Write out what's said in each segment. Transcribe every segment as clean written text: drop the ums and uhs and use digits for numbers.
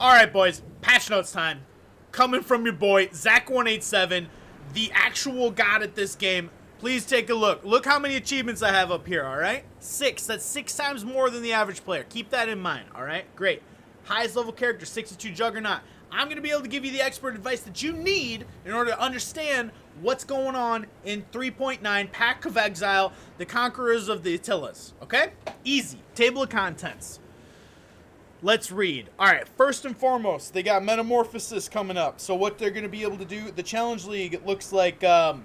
All right, boys. Patch notes time. Coming from your boy, Zach187, the actual god at this game. Please take a look. Look how many achievements I have up here, all right? 6. That's 6 times more than the average player. Keep that in mind, all right? Great. Highest level character, 62 Juggernaut. I'm going to be able to give you the expert advice that you need in order to understand what's going on in 3.9 Pack of Exile, the Conquerors of the Attilas, okay? Easy. Table of contents. Let's read. All right, first and foremost, they got Metamorphosis coming up. So what they're going to be able to do, the Challenge League, it looks like a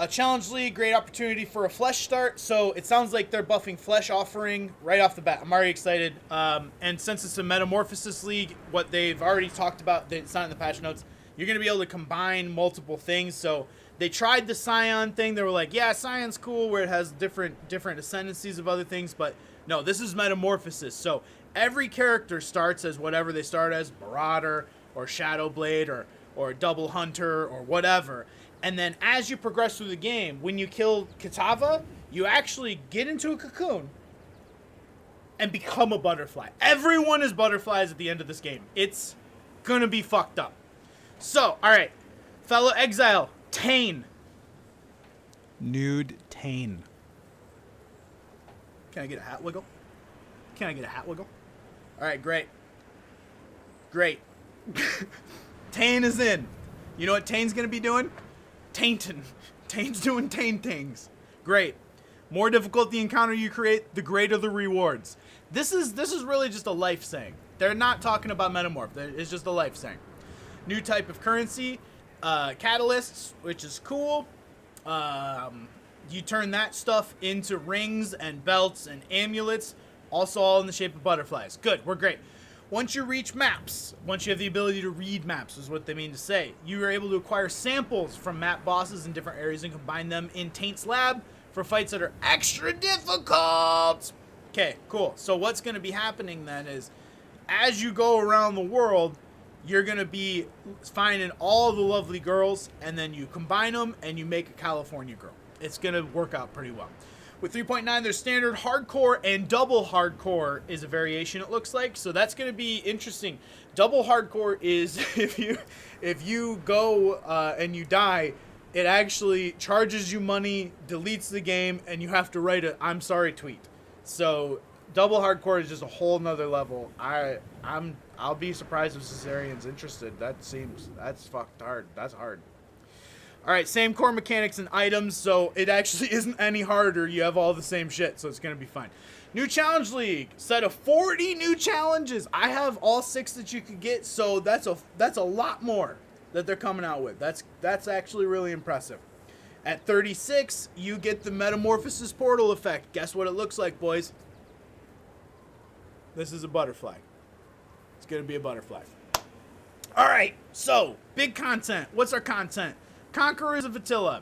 Challenge League, great opportunity for a Flesh start. So it sounds like they're buffing Flesh offering right off the bat. I'm already excited. And since it's a Metamorphosis League, what they've already talked about, it's not in the patch notes, you're going to be able to combine multiple things. So they tried the Scion thing. They were like, yeah, Scion's cool where it has different ascendancies of other things. But no, this is Metamorphosis. So every character starts as whatever they start as, Marauder or Shadowblade or Double Hunter or whatever. And then as you progress through the game, when you kill Kitava, you actually get into a cocoon and become a butterfly. Everyone is butterflies at the end of this game. It's gonna be fucked up. So, all right, fellow Exile, Tane. Nude Tane. Can I get a hat wiggle? Can I get a hat wiggle? All right, great. Great. Tane is in. You know what Tane's going to be doing? Taintin'. Tane's doing Tane things. Great. More difficult the encounter you create, the greater the rewards. This is really just a life saying. They're not talking about Metamorph. It's just a life saying. New type of currency. Catalysts, which is cool. You turn that stuff into rings and belts and amulets. Also all in the shape of butterflies. Good, we're great. Once you reach maps, once you have the ability to read maps, is what they mean to say, you are able to acquire samples from map bosses in different areas and combine them in Taint's lab for fights that are extra difficult. Okay, cool. So what's going to be happening then is, as you go around the world, you're going to be finding all the lovely girls, and then you combine them and you make a California girl. It's going to work out pretty well. With 3.9, there's standard hardcore and double hardcore is a variation, it looks like. So that's going to be interesting. Double hardcore is if you go and you die, it actually charges you money, deletes the game, and you have to write a "I'm sorry" tweet. So double hardcore is just a whole nother level. I'll be surprised if Zizarian's interested. That's fucked hard. That's hard. All right, same core mechanics and items, so it actually isn't any harder. You have all the same shit, so it's going to be fine. New Challenge League, set of 40 new challenges. I have all 6 that you could get, so that's a lot more that they're coming out with. That's actually really impressive. At 36, you get the Metamorphosis Portal effect. Guess what it looks like, boys? This is a butterfly. It's going to be a butterfly. All right, so big content. What's our content? Conquerors of Attila.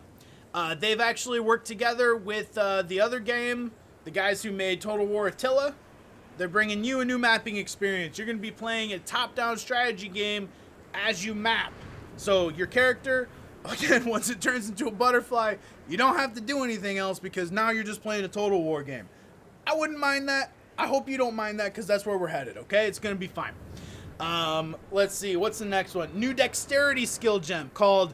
They've actually worked together with the other game, the guys who made Total War Attila. They're bringing you a new mapping experience. You're going to be playing a top-down strategy game as you map. So your character, again, once it turns into a butterfly, you don't have to do anything else because now you're just playing a Total War game. I wouldn't mind that. I hope you don't mind that because that's where we're headed, okay? It's going to be fine. Let's see. What's the next one? New dexterity skill gem called...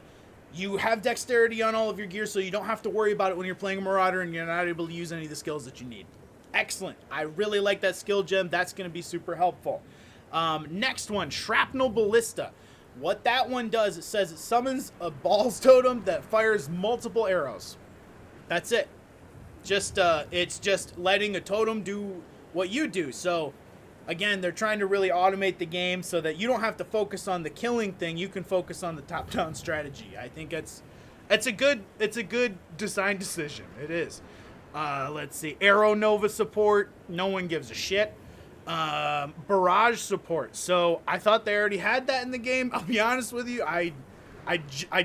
You have dexterity on all of your gear, so you don't have to worry about it when you're playing a Marauder and you're not able to use any of the skills that you need. Excellent. I really like that skill gem. That's going to be super helpful. Next one, Shrapnel Ballista. What that one does, it says it summons a balls totem that fires multiple arrows. That's it. It's just letting a totem do what you do. So, again, they're trying to really automate the game so that you don't have to focus on the killing thing. You can focus on the top-down strategy. I think it's a good design decision. It is. Let's see. Arrow Nova support. No one gives a shit. Barrage support. So I thought they already had that in the game. I'll be honest with you. I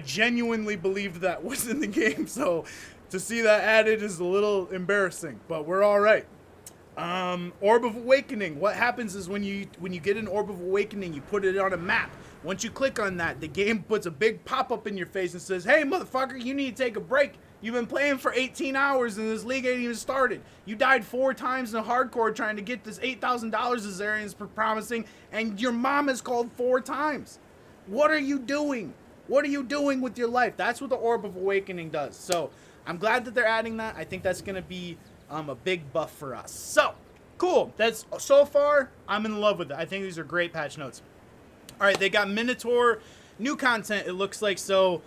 genuinely believed that was in the game. So to see that added is a little embarrassing, but we're all right. Orb of Awakening. What happens is when you get an Orb of Awakening, you put it on a map. Once you click on that, the game puts a big pop-up in your face and says, hey, motherfucker, you need to take a break You've been playing for 18 hours and this league ain't even started. You died 4 times in hardcore trying to get this $8,000 Zizarian's promising, and your mom has called 4 times. What are you doing? What are you doing with your life? That's what the Orb of Awakening does. So I'm glad that they're adding that. I think that's going to be a big buff for us. So cool. That's so far, I'm in love with it. I think these are great patch notes. All right, they got Minotaur new content, it looks like. So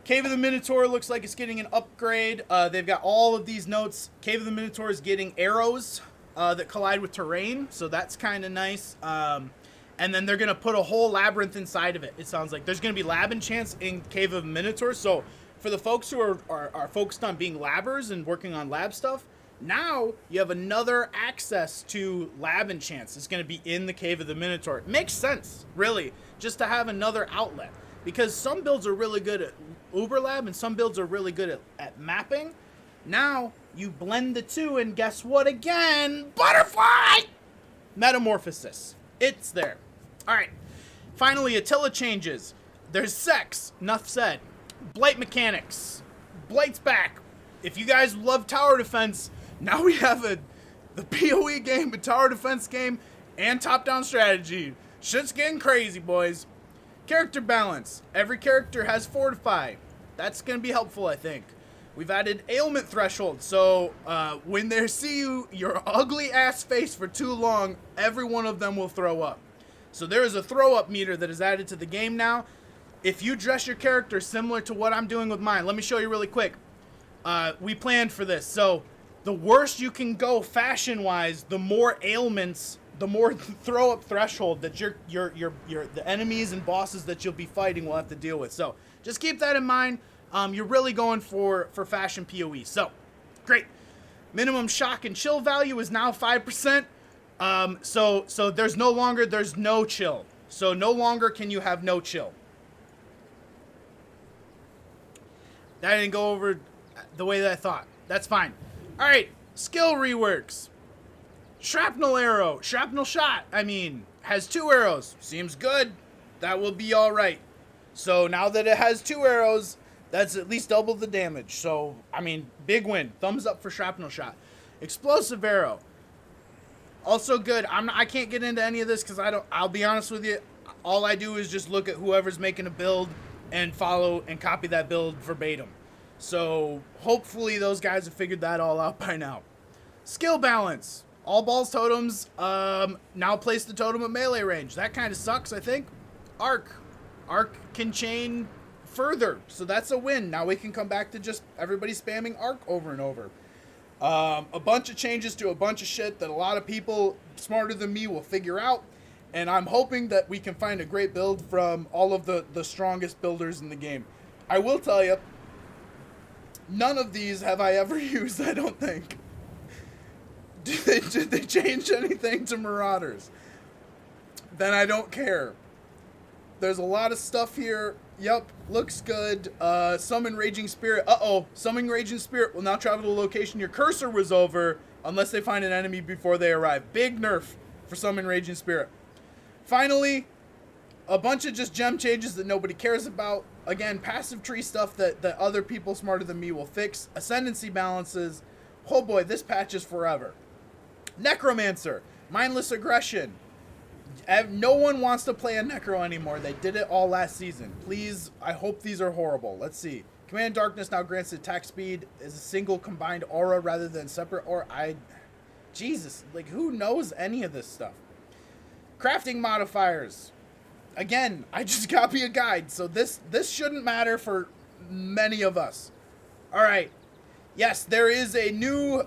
Cave of the Minotaur looks like it's getting an upgrade. They've got all of these notes. Cave of the Minotaur is getting arrows that collide with terrain, so that's kind of nice. And then they're going to put a whole labyrinth inside of it, it sounds like. There's going to be lab enchants in Cave of the Minotaur, so for the folks who are focused on being labbers and working on lab stuff, now you have another access to lab enchants. It's going to be in the Cave of the Minotaur. It makes sense, really, just to have another outlet. Because some builds are really good at Uber Lab and some builds are really good at mapping. Now you blend the two and guess what again? Butterfly! Metamorphosis. It's there. Alright. Finally, Attila changes. There's sex. Enough said. Blight mechanics. Blight's back. If you guys love tower defense, now we have the PoE game, a tower defense game, and top-down strategy. Shit's getting crazy, boys. Character balance. Every character has Fortify. That's going to be helpful, I think. We've added ailment threshold, so when they see your ugly ass face for too long, every one of them will throw up. So there is a throw up meter that is added to the game now. If you dress your character similar to what I'm doing with mine, let me show you really quick. We planned for this. So the worse you can go fashion-wise, the more ailments, the more throw up threshold that the enemies and bosses that you'll be fighting will have to deal with. So just keep that in mind. You're really going for fashion PoE. So great. Minimum shock and chill value is now 5%. So there's no chill. So no longer can you have no chill. That didn't go over the way that I thought. That's fine. All right, skill reworks. Shrapnel arrow, shrapnel shot, has 2 arrows. Seems good. That will be all right. So now that it has 2 arrows, that's at least double the damage. So, big win. Thumbs up for shrapnel shot. Explosive arrow. Also good. I can't get into any of this because I'll be honest with you. All I do is just look at whoever's making a build and follow and copy that build verbatim. So hopefully those guys have figured that all out by now. Skill balance. All balls totems now place the totem at melee range. That kind of sucks, I think. Arc can chain further, so that's a win. Now we can come back to just everybody spamming arc over and over. A bunch of changes to a bunch of shit that a lot of people smarter than me will figure out, and I'm hoping that we can find a great build from all of the strongest builders in the game. I will tell you, none of these have I ever used, I don't think. Did they change anything to Marauders? Then I don't care. There's a lot of stuff here. Yep, looks good. Summon Raging Spirit. Summon Raging Spirit will now travel to the location your cursor was over unless they find an enemy before they arrive. Big nerf for Summon Raging Spirit. Finally, a bunch of just gem changes that nobody cares about. Again, passive tree stuff that other people smarter than me will fix. Ascendancy balances. Oh boy, this patch is forever. Necromancer. Mindless Aggression. No one wants to play a Necro anymore. They did it all last season. Please, I hope these are horrible. Let's see. Command Darkness now grants attack speed as a single combined aura rather than separate aura. Jesus, who knows any of this stuff? Crafting modifiers. Again, I just copy a guide, so this shouldn't matter for many of us. All right. Yes, there is a new,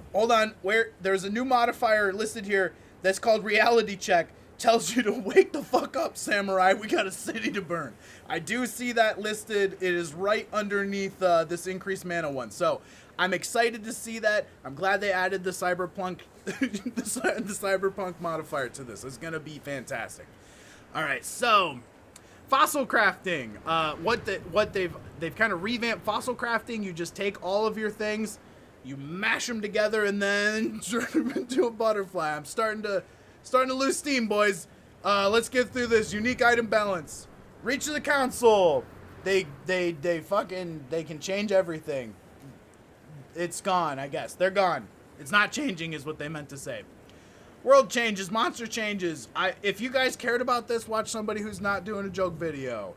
there's a new modifier listed here that's called Reality Check. Tells you to wake the fuck up, samurai. We got a city to burn. I do see that listed. It is right underneath this increased mana one. So I'm excited to see that. I'm glad they added the cyberpunk, the cyberpunk modifier to this. It's gonna be fantastic. All right, so fossil crafting. They've kind of revamped fossil crafting. You just take all of your things, you mash them together, and then turn them into a butterfly. I'm starting to lose steam, boys. Let's get through this. Unique item balance. Reach of the council. They can change everything. it's gone, I guess. They're gone. It's not changing is what they meant to say. World changes, monster changes. If you guys cared about this, watch somebody who's not doing a joke video.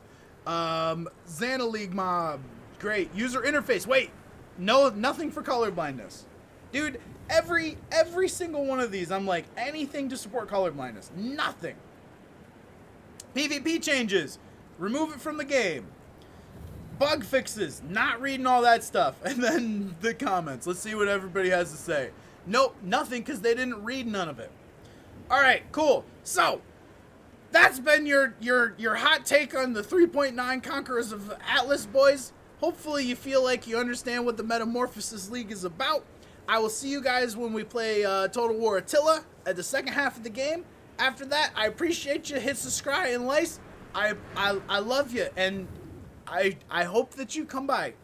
Xana League mob, great. User interface, wait, no, nothing for colorblindness. Dude, every single one of these, I'm like, anything to support colorblindness. Nothing. PvP changes, remove it from the game. Bug fixes, not reading all that stuff. And then the comments, let's see what everybody has to say. Nope, nothing, because they didn't read none of it. All right, cool. So, that's been your hot take on the 3.9 Conquerors of Atlas, boys. Hopefully you feel like you understand what the Metamorphosis League is about. I will see you guys when we play Total War Attila at the second half of the game. After that, I appreciate you. Hit subscribe and like. I love you, and I hope that you come by.